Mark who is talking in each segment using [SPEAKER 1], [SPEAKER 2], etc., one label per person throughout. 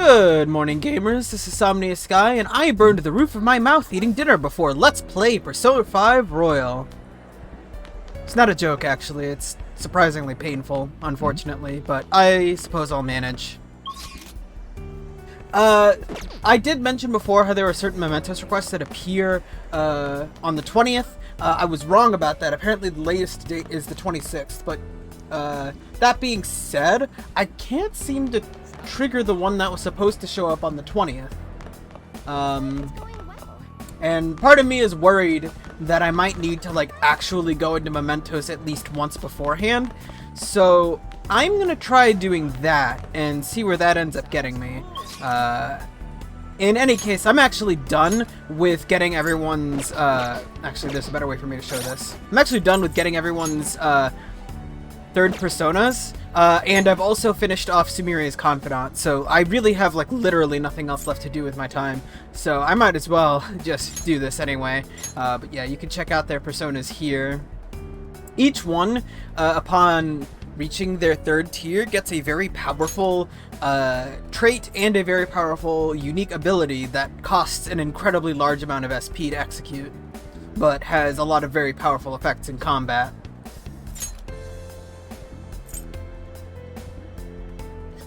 [SPEAKER 1] Good morning, gamers. This is SomniaSky, and I burned the roof of my mouth eating dinner before Let's Play Persona 5 Royal. It's not a joke, actually. It's surprisingly painful, unfortunately, but I suppose I'll manage. I did mention before how there were certain mementos requests that appear on the 20th. I was wrong about that. Apparently the latest date is the 26th, but that being said, I can't seem to trigger the one that was supposed to show up on the 20th. And part of me is worried that I might need to like actually go into mementos at least once beforehand. So I'm gonna try doing that and see where that ends up getting me. In any case, I'm actually done with getting everyone's, actually there's a better way for me to show this. I'm actually done with getting everyone's, third personas, and I've also finished off Sumire's Confidant, so I really have like literally nothing else left to do with my time, so I might as well just do this anyway. But yeah, you can check out their personas here. Each one, upon reaching their third tier, gets a very powerful trait and a very powerful unique ability that costs an incredibly large amount of SP to execute, but has a lot of very powerful effects in combat.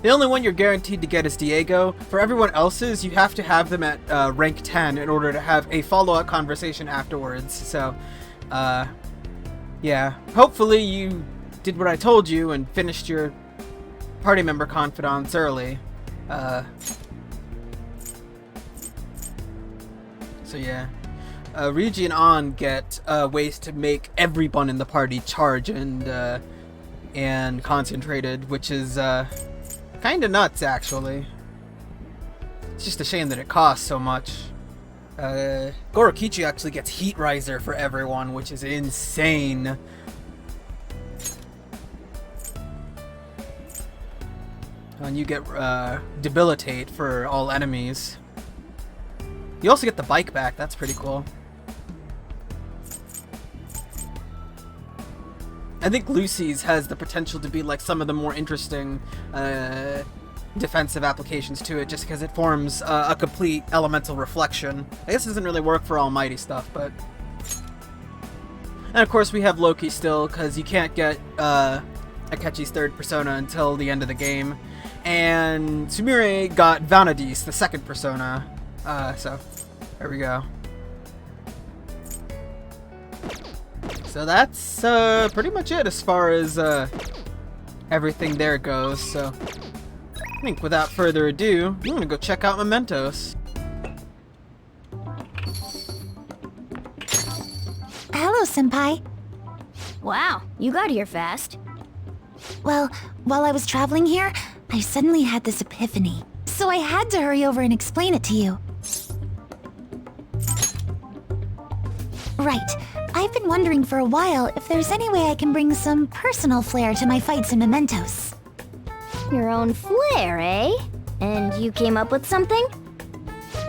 [SPEAKER 1] The only one you're guaranteed to get is Diego. For everyone else's, you have to have them at rank 10 in order to have a follow-up conversation afterwards. So, yeah. Hopefully you did what I told you and finished your party member confidants early. So yeah. Rigi and An get ways to make everyone in the party charge and concentrated, which is kinda nuts, actually. It's just a shame that it costs so much. Gorokichi actually gets Heat Riser for everyone, which is insane. And you get Debilitate for all enemies. You also get the bike back, that's pretty cool. I think Lucy's has the potential to be like some of the more interesting defensive applications to it, just because it forms a complete elemental reflection. I guess it doesn't really work for Almighty stuff, but... And of course we have Loki still, because you can't get Akechi's third persona until the end of the game. And Sumire got Vanadis, the second persona. So, there we go. So that's pretty much it as far as everything there goes. So I think without further ado, I'm gonna go check out mementos.
[SPEAKER 2] Hello, Senpai.
[SPEAKER 3] Wow, you got here fast.
[SPEAKER 2] Well, while I was traveling here, I suddenly had this epiphany. So I had to hurry over and explain it to you. Right. I've been wondering for a while if there's any way I can bring some personal flair to my fights in mementos.
[SPEAKER 3] Your own flair, eh? And you came up with something?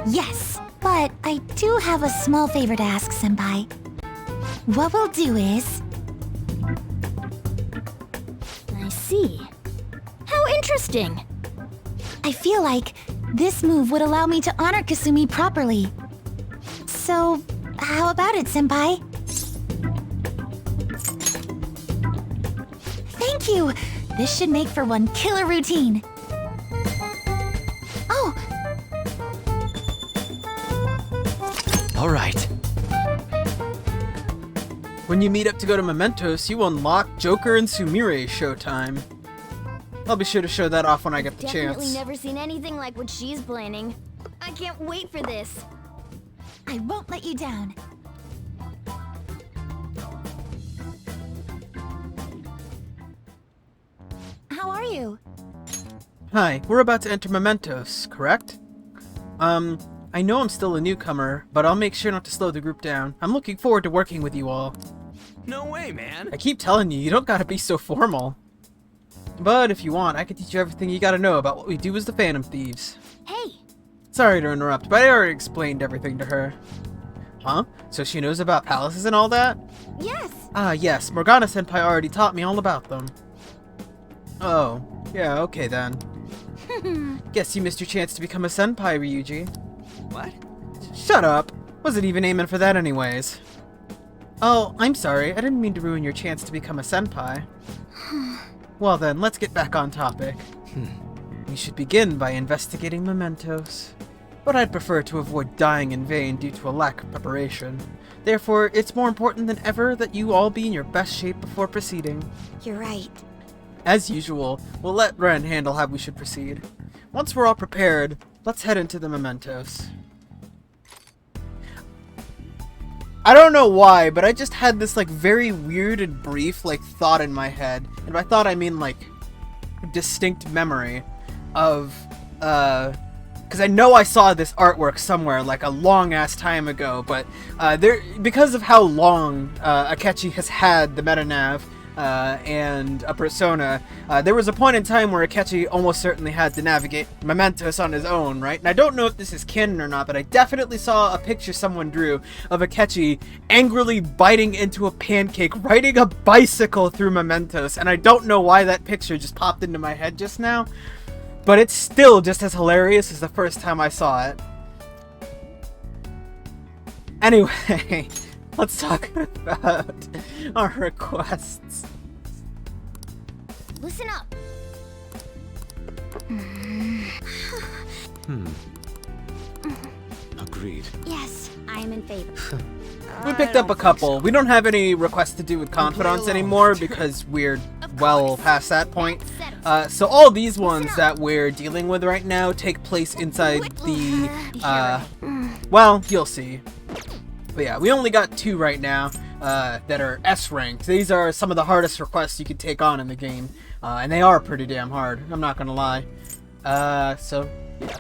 [SPEAKER 2] Yes, but I do have a small favor to ask, Senpai. What we'll do is...
[SPEAKER 3] I see. How interesting!
[SPEAKER 2] I feel like this move would allow me to honor Kasumi properly. So, how about it, Senpai? Thank you! This should make for one killer routine. Oh!
[SPEAKER 4] Alright.
[SPEAKER 1] When you meet up to go to mementos, you unlock Joker and Sumire showtime. I'll be sure to show that off when I get the
[SPEAKER 3] Definitely
[SPEAKER 1] chance.
[SPEAKER 3] never seen anything like what she's planning. I can't wait for this.
[SPEAKER 2] I won't let you down. How are you?
[SPEAKER 1] Hi, we're about to enter mementos, correct? I know I'm still a newcomer, but I'll make sure not to slow the group down. I'm looking forward to working with you all.
[SPEAKER 4] No way, man.
[SPEAKER 1] I keep telling you, you don't gotta be so formal. But if you want, I can teach you everything you gotta know about what we do as the Phantom Thieves.
[SPEAKER 3] Hey!
[SPEAKER 1] Sorry to interrupt, but I already explained everything to her. Huh? So she knows about palaces and all that?
[SPEAKER 3] Yes!
[SPEAKER 1] Ah, yes, Morgana-senpai already taught me all about them. Oh, yeah, okay then. Guess you missed your chance to become a senpai, Ryuji.
[SPEAKER 4] What?
[SPEAKER 1] Shut up. Wasn't even aiming for that anyways. Oh, I'm sorry. I didn't mean to ruin your chance to become a senpai. Well then, let's get back on topic. We should begin by investigating mementos. But I'd prefer to avoid dying in vain due to a lack of preparation. Therefore, it's more important than ever that you all be in your best shape before proceeding.
[SPEAKER 2] You're right.
[SPEAKER 1] As usual, we'll let Ren handle how we should proceed. Once we're all prepared, let's head into the mementos. I don't know why, but I just had this like very weird and brief like thought in my head. And by thought I mean like distinct memory of because I know I saw this artwork somewhere like a long ass time ago, but because of how long Akechi has had the metanav and a persona, there was a point in time where Akechi almost certainly had to navigate mementos on his own, right? And I don't know if this is canon or not, but I definitely saw a picture someone drew of Akechi angrily biting into a pancake, riding a bicycle through mementos, and I don't know why that picture just popped into my head just now, but it's still just as hilarious as the first time I saw it. Anyway, let's talk about our requests.
[SPEAKER 3] Listen up.
[SPEAKER 4] Agreed.
[SPEAKER 3] Yes, I am in favor.
[SPEAKER 1] We picked up a couple. We don't have any requests to do with confidants anymore because we're well past that point. So all these ones that we're dealing with right now take place inside the, well, you'll see. But yeah, we only got 2 right now that are S ranked. These are some of the hardest requests you could take on in the game. And they are pretty damn hard, I'm not gonna lie. So, yeah.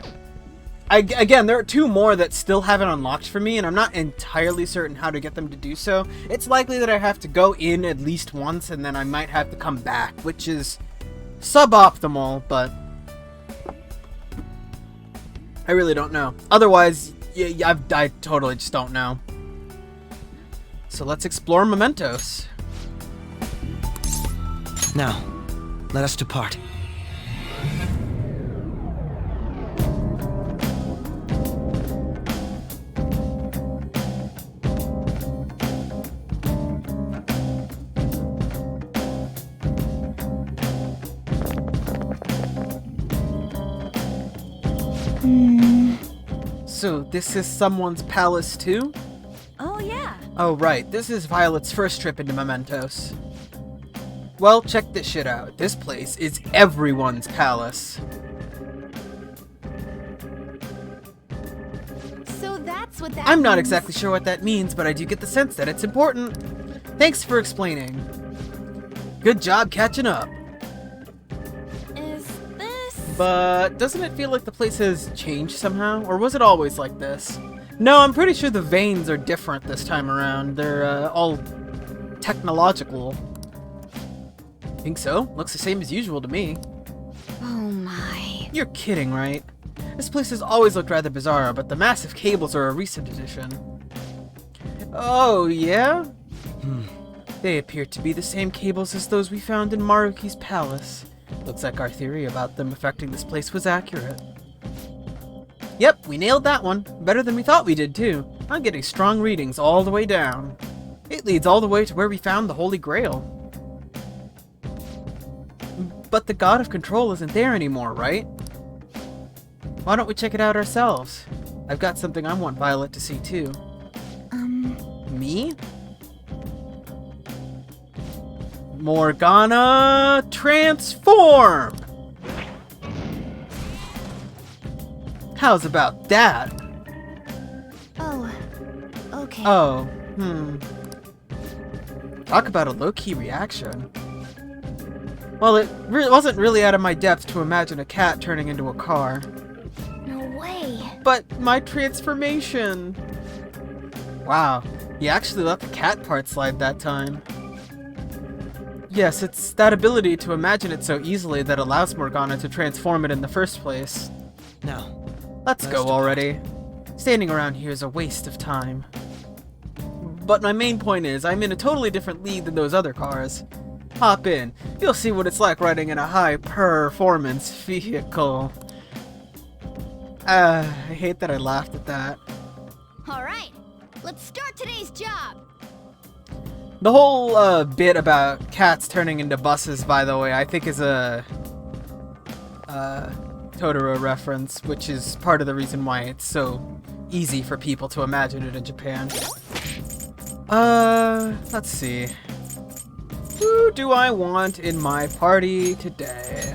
[SPEAKER 1] Again, there are 2 more that still haven't unlocked for me, and I'm not entirely certain how to get them to do so. It's likely that I have to go in at least once, and then I might have to come back, which is suboptimal, but I really don't know. Otherwise, yeah, I totally just don't know. So let's explore mementos.
[SPEAKER 4] Now, let us depart.
[SPEAKER 1] So this is someone's palace too?
[SPEAKER 2] Oh, yeah.
[SPEAKER 1] Oh right, this is Violet's first trip into mementos. Well, check this shit out. This place is everyone's palace.
[SPEAKER 2] So that's what that
[SPEAKER 1] I'm not
[SPEAKER 2] means.
[SPEAKER 1] exactly sure what that means, but I do get the sense that it's important. Thanks for explaining. Good job catching up.
[SPEAKER 2] Is this...
[SPEAKER 1] But doesn't it feel like the place has changed somehow? Or was it always like this? No, I'm pretty sure the veins are different this time around. They're all technological. Think so? Looks the same as usual to me.
[SPEAKER 2] Oh my.
[SPEAKER 1] You're kidding, right? This place has always looked rather bizarre, but the massive cables are a recent addition. Oh, yeah? They appear to be the same cables as those we found in Maruki's palace. Looks like our theory about them affecting this place was accurate. Yep, we nailed that one. Better than we thought we did, too. I'm getting strong readings all the way down. It leads all the way to where we found the Holy Grail. But the God of Control isn't there anymore, right? Why don't we check it out ourselves? I've got something I want Violet to see, too. Me? Morgana, transform! How's about that?
[SPEAKER 2] Oh, okay.
[SPEAKER 1] Oh, Talk about a low-key reaction. Well, it wasn't really out of my depth to imagine a cat turning into a car.
[SPEAKER 2] No way.
[SPEAKER 1] But my transformation! Wow, he actually let the cat part slide that time. Yes, it's that ability to imagine it so easily that allows Morgana to transform it in the first place.
[SPEAKER 4] Now,
[SPEAKER 1] Let's go already. Standing around here is a waste of time. But my main point is, I'm in a totally different league than those other cars. Hop in. You'll see what it's like riding in a high-performance vehicle. I hate that I laughed at that.
[SPEAKER 3] Alright, let's start today's job.
[SPEAKER 1] The whole bit about cats turning into buses, by the way, I think is a Totoro reference, which is part of the reason why it's so easy for people to imagine it in Japan. Let's see. Who do I want in my party today?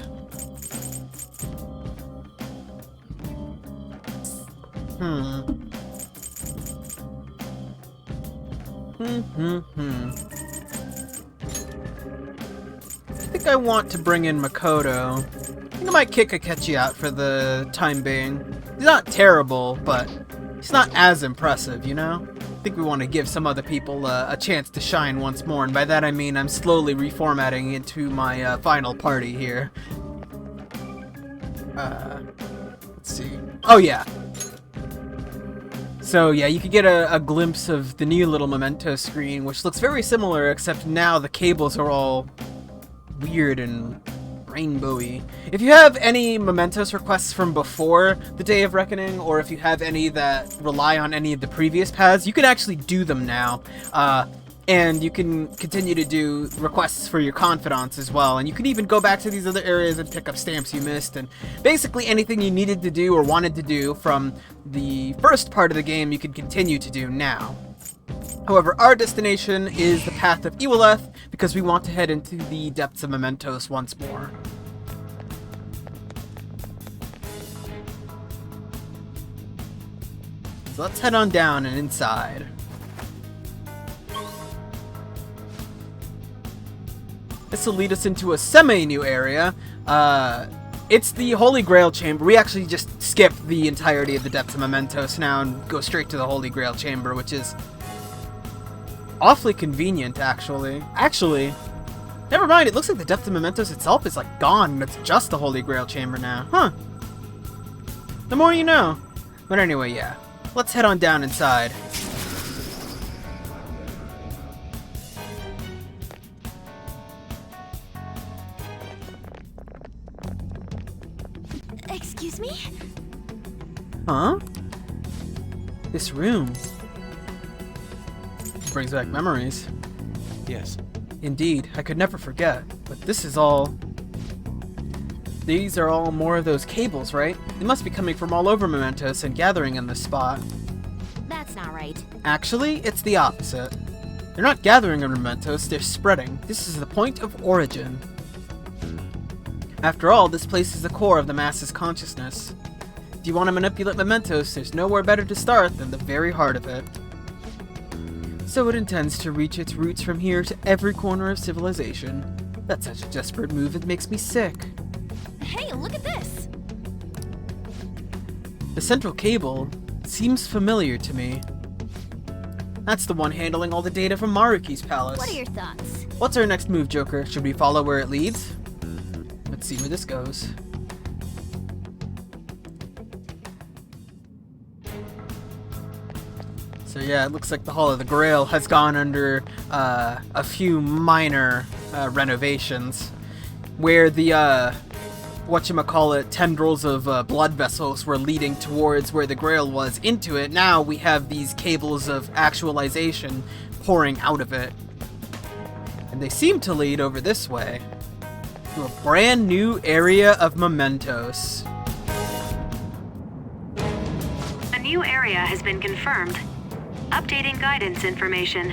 [SPEAKER 1] I think I want to bring in Makoto. I think I might kick Akechi out for the time being. He's not terrible, but he's not as impressive, you know? I think we want to give some other people a chance to shine once more, and by that I mean I'm slowly reformatting into my final party here. Let's see. Oh yeah. So yeah, you can get a glimpse of the new little memento screen, which looks very similar, except now the cables are all weird and rainbowy. If you have any mementos requests from before the Day of Reckoning, or if you have any that rely on any of the previous paths, you can actually do them now. And you can continue to do requests for your confidants as well. And you can even go back to these other areas and pick up stamps you missed. And basically anything you needed to do or wanted to do from the first part of the game, you can continue to do now. However, our destination is the Path of Iwileth, because we want to head into the depths of Mementos once more. So let's head on down and inside. This will lead us into a semi-new area. It's the Holy Grail Chamber. We actually just skip the entirety of the depths of Mementos now and go straight to the Holy Grail Chamber, which is awfully convenient, actually. Actually, never mind. It looks like the depth of Mementos itself is like gone, and it's just the Holy Grail Chamber now. Huh. The more you know. But anyway, yeah. Let's head on down inside.
[SPEAKER 2] Excuse me?
[SPEAKER 1] Huh? This room brings back memories.
[SPEAKER 4] Yes.
[SPEAKER 1] Indeed, I could never forget. But this is all... These are all more of those cables, right? They must be coming from all over Mementos and gathering in this spot.
[SPEAKER 3] That's not right.
[SPEAKER 1] Actually, it's the opposite. They're not gathering in Mementos, they're spreading. This is the point of origin. After all, this place is the core of the masses' consciousness. If you want to manipulate Mementos, there's nowhere better to start than the very heart of it. So it intends to reach its roots from here to every corner of civilization. That's such a desperate move, it makes me sick.
[SPEAKER 3] Hey, look at this!
[SPEAKER 1] The central cable seems familiar to me. That's the one handling all the data from Maruki's palace.
[SPEAKER 3] What are your thoughts?
[SPEAKER 1] What's our next move, Joker? Should we follow where it leads? Let's see where this goes. So yeah, it looks like the Hall of the Grail has gone under a few minor renovations, where the whatchamacallit tendrils of blood vessels were leading towards where the Grail was into it. Now we have these cables of actualization pouring out of it, and they seem to lead over this way to a brand new area of Mementos.
[SPEAKER 5] A new area has been confirmed. Updating guidance information.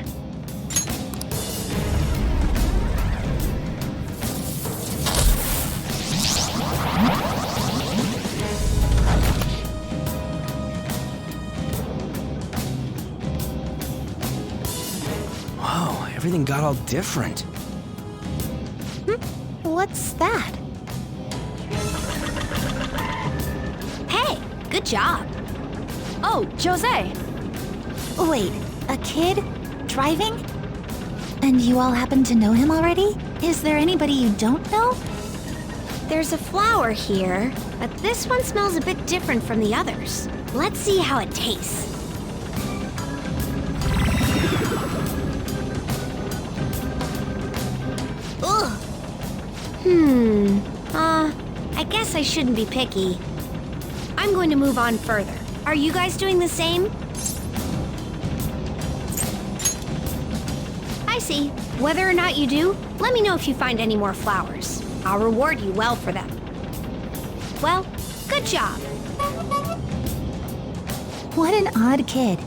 [SPEAKER 4] Whoa, everything got all different.
[SPEAKER 2] What's that?
[SPEAKER 3] Hey, good job. Oh, Jose.
[SPEAKER 2] Wait, a kid? Driving? And you all happen to know him already? Is there anybody you don't know?
[SPEAKER 3] There's a flower here, but this one smells a bit different from the others. Let's see how it tastes. Ugh, I guess I shouldn't be picky. I'm going to move on further. Are you guys doing the same? I see. Whether or not you do, let me know if you find any more flowers. I'll reward you well for them. Well, good job.
[SPEAKER 2] What an odd kid.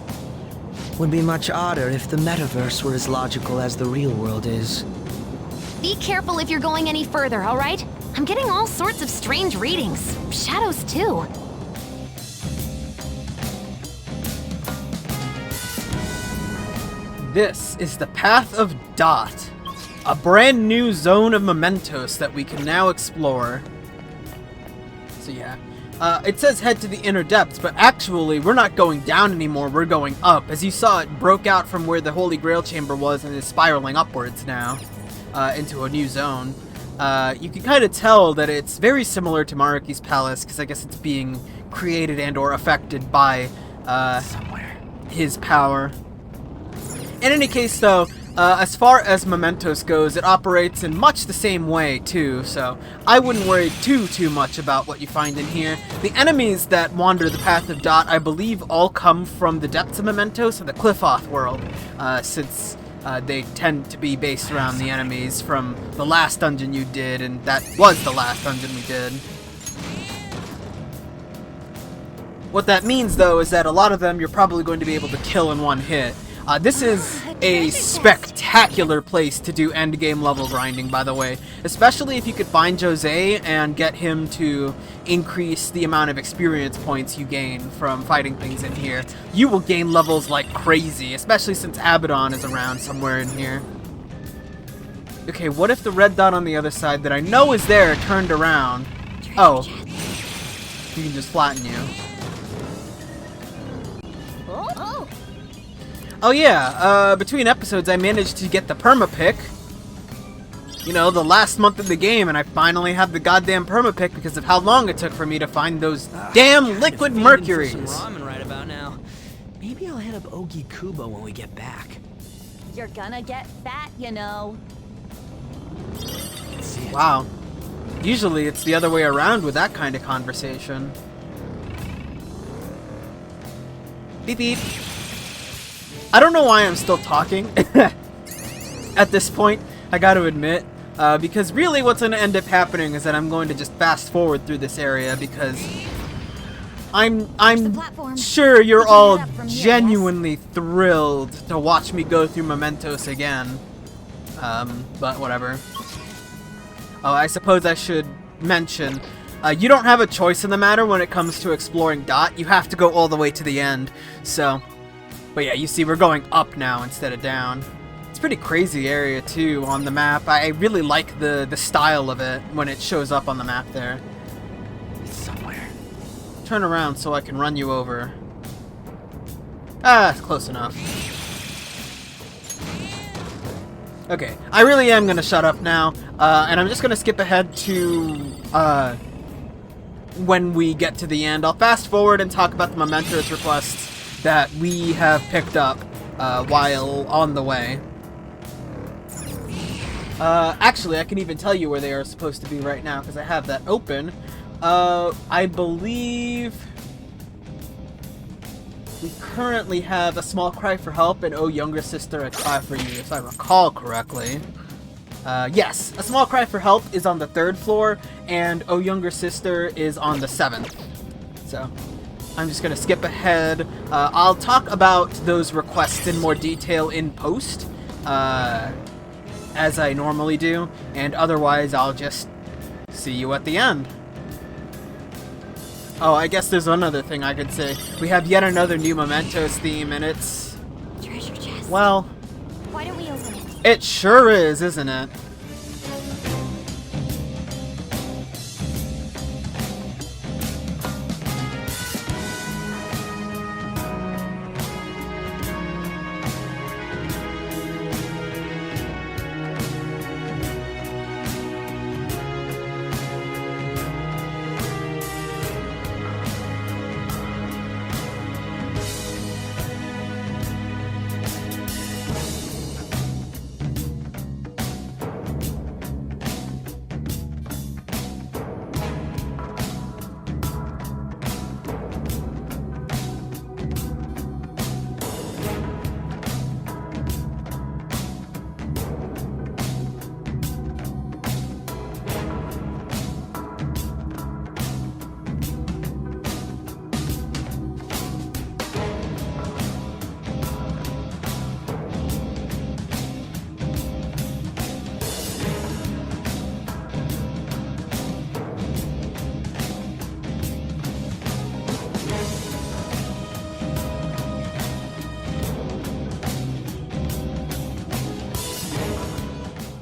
[SPEAKER 6] Would be much odder if the metaverse were as logical as the real world is.
[SPEAKER 2] Be careful if you're going any further, all right? I'm getting all sorts of strange readings. Shadows, too.
[SPEAKER 1] This is the Path of Dot, a brand new zone of mementos that we can now explore. So yeah, it says head to the inner depths, but actually we're not going down anymore, we're going up. As you saw, it broke out from where the Holy Grail chamber was and is spiraling upwards now, into a new zone. You can kind of tell that it's very similar to Maruki's palace, because I guess it's being created and or affected by his power. In any case, though, as far as mementos goes, it operates in much the same way, too, so I wouldn't worry too much about what you find in here. The enemies that wander the Path of Dot, I believe, all come from the depths of mementos and the Cliffoth world, since they tend to be based around the enemies from the last dungeon you did, and that was the last dungeon we did. What that means, though, is that a lot of them you're probably going to be able to kill in one hit. This is a spectacular place to do endgame level grinding, by the way. Especially if you could find Jose and get him to increase the amount of experience points you gain from fighting things in here. You will gain levels like crazy, especially since Abaddon is around somewhere in here. Okay, what if the red dot on the other side that I know is there turned around? Oh, he can just flatten you. Oh yeah, between episodes I managed to get the perma-pick. You know, the last month of the game, and I finally have the goddamn perma-pick because of how long it took for me to find those damn liquid mercuries.
[SPEAKER 6] Some ramen right about now. Maybe I'll hit up Ogi Kubo when we get back.
[SPEAKER 2] You're gonna get fat, you know.
[SPEAKER 1] Wow. Usually it's the other way around with that kind of conversation. Beep beep. I don't know why I'm still talking at this point, I gotta admit, because really what's gonna end up happening is that I'm going to just fast forward through this area because I'm sure you're all genuinely thrilled to watch me go through mementos again, but whatever. Oh, I suppose I should mention, you don't have a choice in the matter when it comes to exploring Dot. You have to go all the way to the end, so... But yeah, you see, we're going up now instead of down. It's a pretty crazy area, too, on the map. I really like the style of it when it shows up on the map there.
[SPEAKER 6] It's somewhere.
[SPEAKER 1] Turn around so I can run you over. Ah, it's close enough. Okay, I really am going to shut up now, and I'm just going to skip ahead to when we get to the end. I'll fast forward and talk about the mementos requests that we have picked up while on the way. Actually, I can even tell you where they are supposed to be right now because I have that open. I believe we currently have a small cry for help and oh younger sister a cry for you, if I recall correctly. Yes, a small cry for help is on the 3rd floor and oh younger sister is on the 7th. So I'm just going to skip ahead. I'll talk about those requests in more detail in post, as I normally do, and otherwise I'll just see you at the end. Oh, I guess there's another thing I could say. We have yet another new mementos theme, and it's...
[SPEAKER 3] Treasure chest.
[SPEAKER 1] Well...
[SPEAKER 3] Why don't we open it?
[SPEAKER 1] It sure is, isn't it?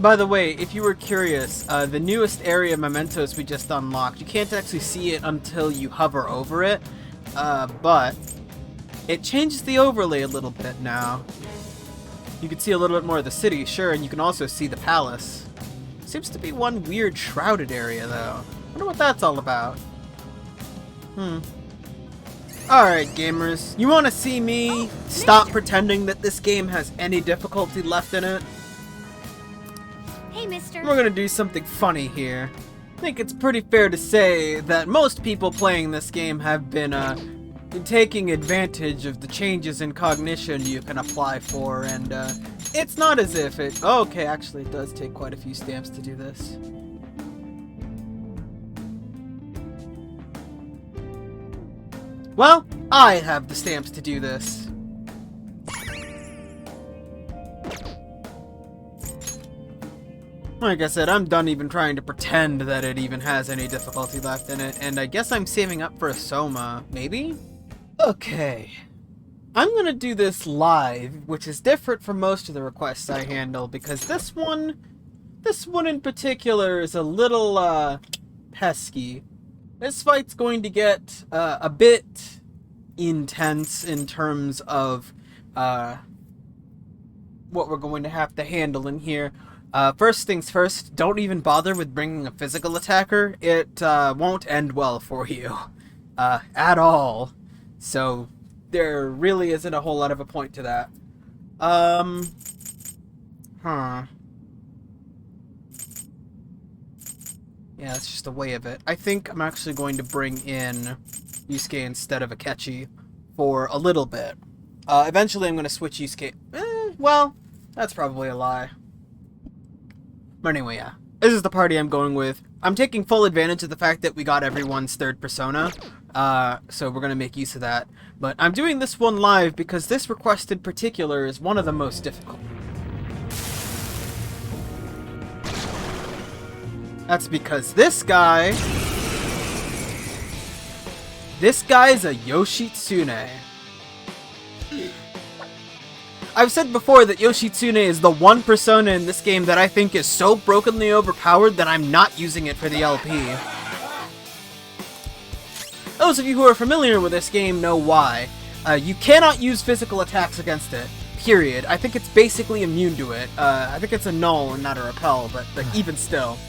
[SPEAKER 1] By the way, if you were curious, the newest area mementos we just unlocked, you can't actually see it until you hover over it, but it changes the overlay a little bit now. You can see a little bit more of the city, sure, and you can also see the palace. Seems to be one weird shrouded area, though. Wonder what that's all about. Alright, gamers. You want to see me stop pretending that this game has any difficulty left in it?
[SPEAKER 3] Hey, mister.
[SPEAKER 1] We're gonna do something funny here. I think it's pretty fair to say that most people playing this game have been, taking advantage of the changes in cognition you can apply for, and, it's not as if it... Oh, okay, actually, it does take quite a few stamps to do this. Well, I have the stamps to do this. Like I said, I'm done even trying to pretend that it even has any difficulty left in it, and I guess I'm saving up for a Soma, maybe? Okay. I'm gonna do this live, which is different from most of the requests I handle, because this one in particular is a little, pesky. This fight's going to get, a bit intense in terms of, what we're going to have to handle in here. First things first, don't even bother with bringing a physical attacker. It, won't end well for you. At all. So, there really isn't a whole lot of a point to that. Yeah, it's just a way of it. I think I'm actually going to bring in Yusuke instead of Akechi for a little bit. Eventually I'm going to switch Yusuke. Well, that's probably a lie. But anyway, yeah. This is the party I'm going with. I'm taking full advantage of the fact that we got everyone's third persona. So we're going to make use of that. But I'm doing this one live because this request in particular is one of the most difficult. That's because this guy's a Yoshitsune. I've said before that Yoshitsune is the one persona in this game that I think is so brokenly overpowered that I'm not using it for the LP. Those of you who are familiar with this game know why. You cannot use physical attacks against it. Period. I think it's basically immune to it. I think it's a null and not a repel, but like, even still.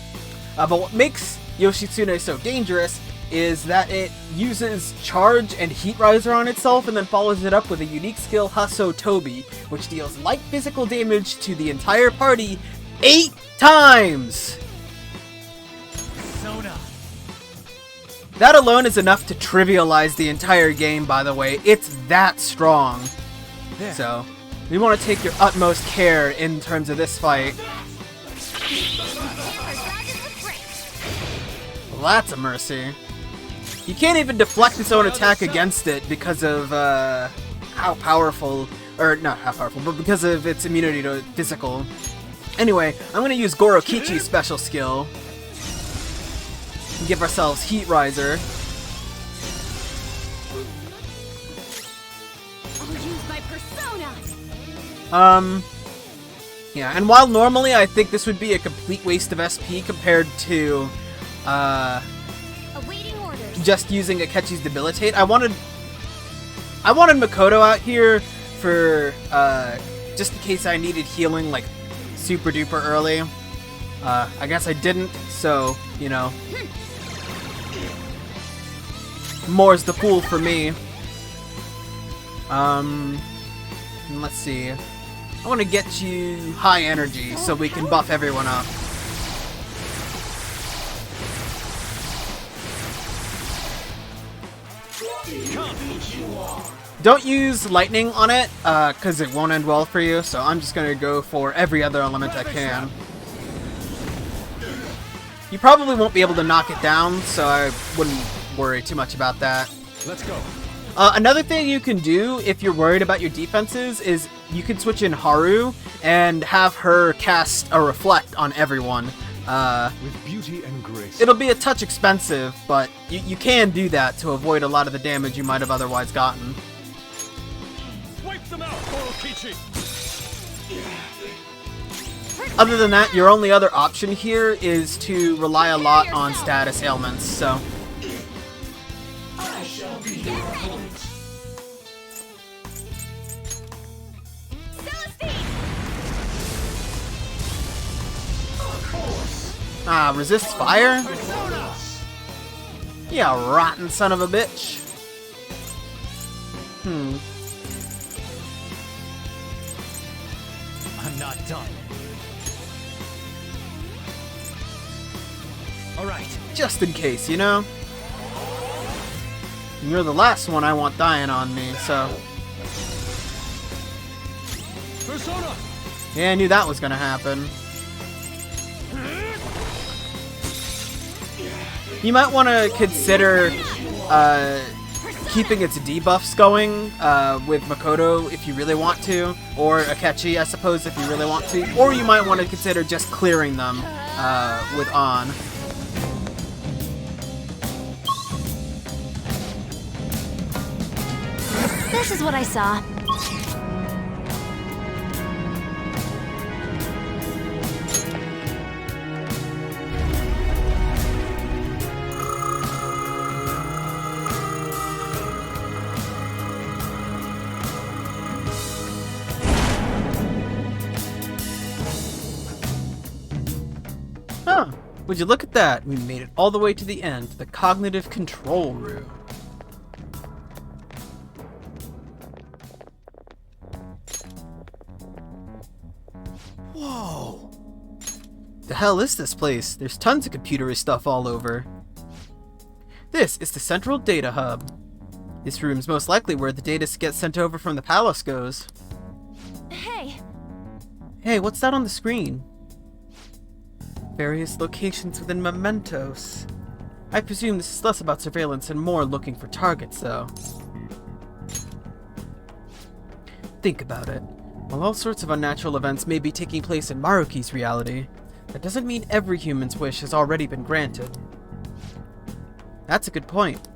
[SPEAKER 1] But what makes Yoshitsune so dangerous is that it uses Charge and Heat Riser on itself and then follows it up with a unique skill, Hasso Tobi, which deals light physical damage to the entire party 8 times!
[SPEAKER 4] Persona.
[SPEAKER 1] That alone is enough to trivialize the entire game, by the way. It's that strong.
[SPEAKER 4] There.
[SPEAKER 1] So, we want to take your utmost care in terms of this fight. Well, that's a mercy. You can't even deflect its own attack against it because of, how powerful, or not how powerful, but because of its immunity to physical. Anyway, I'm gonna use Gorokichi's special skill. Give ourselves Heat Riser.
[SPEAKER 3] I'll use my persona.
[SPEAKER 1] Yeah, and while normally I think this would be a complete waste of SP compared to,
[SPEAKER 3] Awaiting orders.
[SPEAKER 1] just using Akechi's Debilitate, I wanted Makoto out here for, just in case I needed healing, like, super duper early. I guess I didn't, so, you know. More's the fool for me. Let's see. I want to get you high energy so we can buff everyone up. Don't use lightning on it, because it won't end well for you, so I'm just going to go for every other element I can. You probably won't be able to knock it down, so I wouldn't worry too much about that.
[SPEAKER 4] Let's go.
[SPEAKER 1] Another thing you can do if you're worried about your defenses is you can switch in Haru and have her cast a reflect on everyone.
[SPEAKER 4] With beauty and grace.
[SPEAKER 1] It'll be a touch expensive, but you can do that to avoid a lot of the damage you might have otherwise gotten.
[SPEAKER 4] Wipe them out, Gorokichi.
[SPEAKER 1] Other than that, your only other option here is to rely a lot on status ailments, so... Ah, resists fire? Yeah, rotten son of a bitch.
[SPEAKER 4] I'm not done. Alright.
[SPEAKER 1] Just in case, you know? And you're the last one I want dying on me, so...
[SPEAKER 4] Persona!
[SPEAKER 1] Yeah, I knew that was gonna happen. You might want to consider keeping its debuffs going with Makoto if you really want to, or Akechi, I suppose, if you really want to, or you might want to consider just clearing them with On.
[SPEAKER 2] This is what I saw.
[SPEAKER 1] Huh. Would you look at that? We made it all the way to the end, the cognitive control room.
[SPEAKER 4] Whoa!
[SPEAKER 1] The hell is this place? There's tons of computery stuff all over. This is the central data hub. This room's most likely where the data gets sent over from the palace goes.
[SPEAKER 2] Hey,
[SPEAKER 1] Hey, what's that on the screen? Various locations within mementos. I presume this is less about surveillance and more looking for targets, though. Think about it. While all sorts of unnatural events may be taking place in Maruki's reality, that doesn't mean every human's wish has already been granted. That's a good point.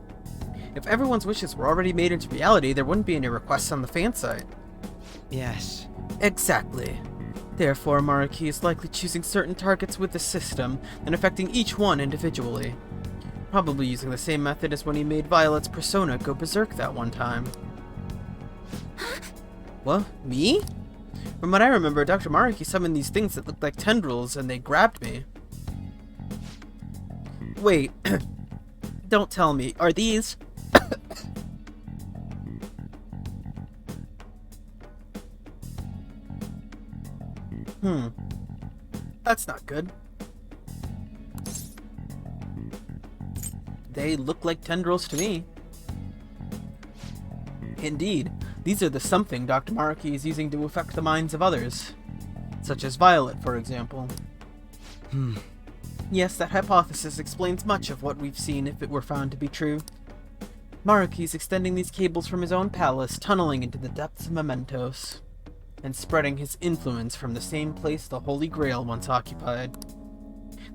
[SPEAKER 1] If everyone's wishes were already made into reality, there wouldn't be any requests on the fan site.
[SPEAKER 6] Yes.
[SPEAKER 1] Exactly. Therefore, Maruki is likely choosing certain targets with the system and affecting each one individually. Probably using the same method as when he made Violet's persona go berserk that one time. What? Me? From what I remember, Dr. Maruki summoned these things that looked like tendrils and they grabbed me. Wait. Don't tell me. Are these... That's not good. They look like tendrils to me. Indeed, these are the something Dr. Maruki is using to affect the minds of others. Such as Violet, for example. Yes, that hypothesis explains much of what we've seen if it were found to be true. Maruki's extending these cables from his own palace, tunneling into the depths of mementos, and spreading his influence from the same place the Holy Grail once occupied.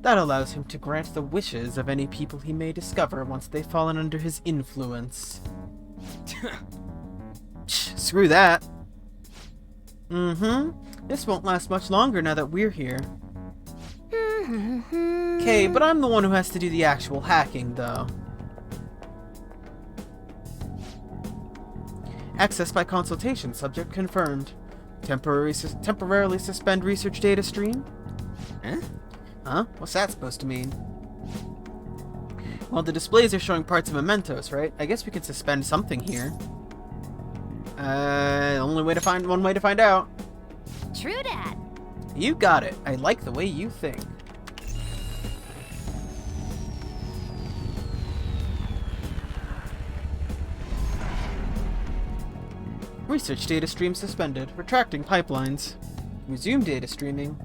[SPEAKER 1] That allows him to grant the wishes of any people he may discover once they've fallen under his influence. Screw that. This won't last much longer now that we're here. Okay, but I'm the one who has to do the actual hacking, though. Access by consultation, subject confirmed. Temporarily suspend research data stream? Huh? What's that supposed to mean? Well, the displays are showing parts of mementos, right? I guess we could suspend something here. One way to find out.
[SPEAKER 2] true dat.
[SPEAKER 1] You got it. I like the way you think. Research data stream suspended. Retracting pipelines. Resume data streaming.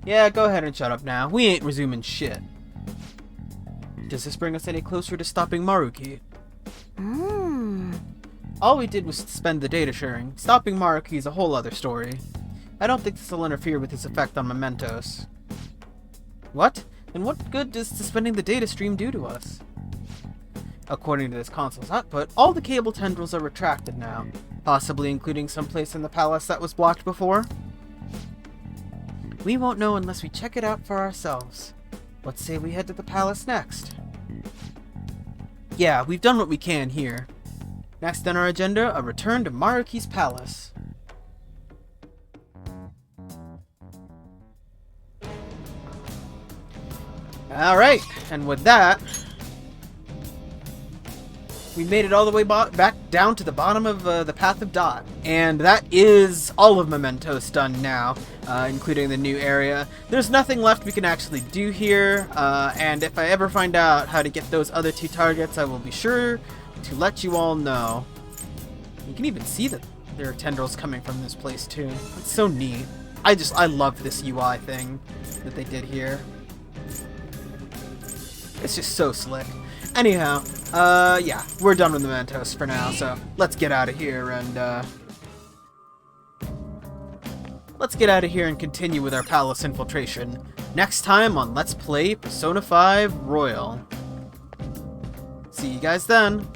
[SPEAKER 1] Yeah, go ahead and shut up now. We ain't resuming shit. Does this bring us any closer to stopping Maruki? All we did was suspend the data sharing. Stopping Maruki is a whole other story. I don't think this will interfere with his effect on mementos. What? And what good does suspending the data stream do to us? According to this console's output, all the cable tendrils are retracted now, possibly including some place in the palace that was blocked before. We won't know unless we check it out for ourselves. Let's say we head to the palace next. Yeah, we've done what we can here. Next on our agenda, a return to Maruki's palace. Alright, and with that, we made it all the way back down to the bottom of the Path of Dot. And that is all of Mementos done now, including the new area. There's nothing left we can actually do here, and if I ever find out how to get those other 2 targets, I will be sure to let you all know. You can even see that there are tendrils coming from this place too. It's so neat. I love this UI thing that they did here. It's just so slick. Anyhow, yeah, we're done with the Mementos for now, so let's get out of here and, let's get out of here and continue with our palace infiltration. Next time on Let's Play Persona 5 Royal. See you guys then.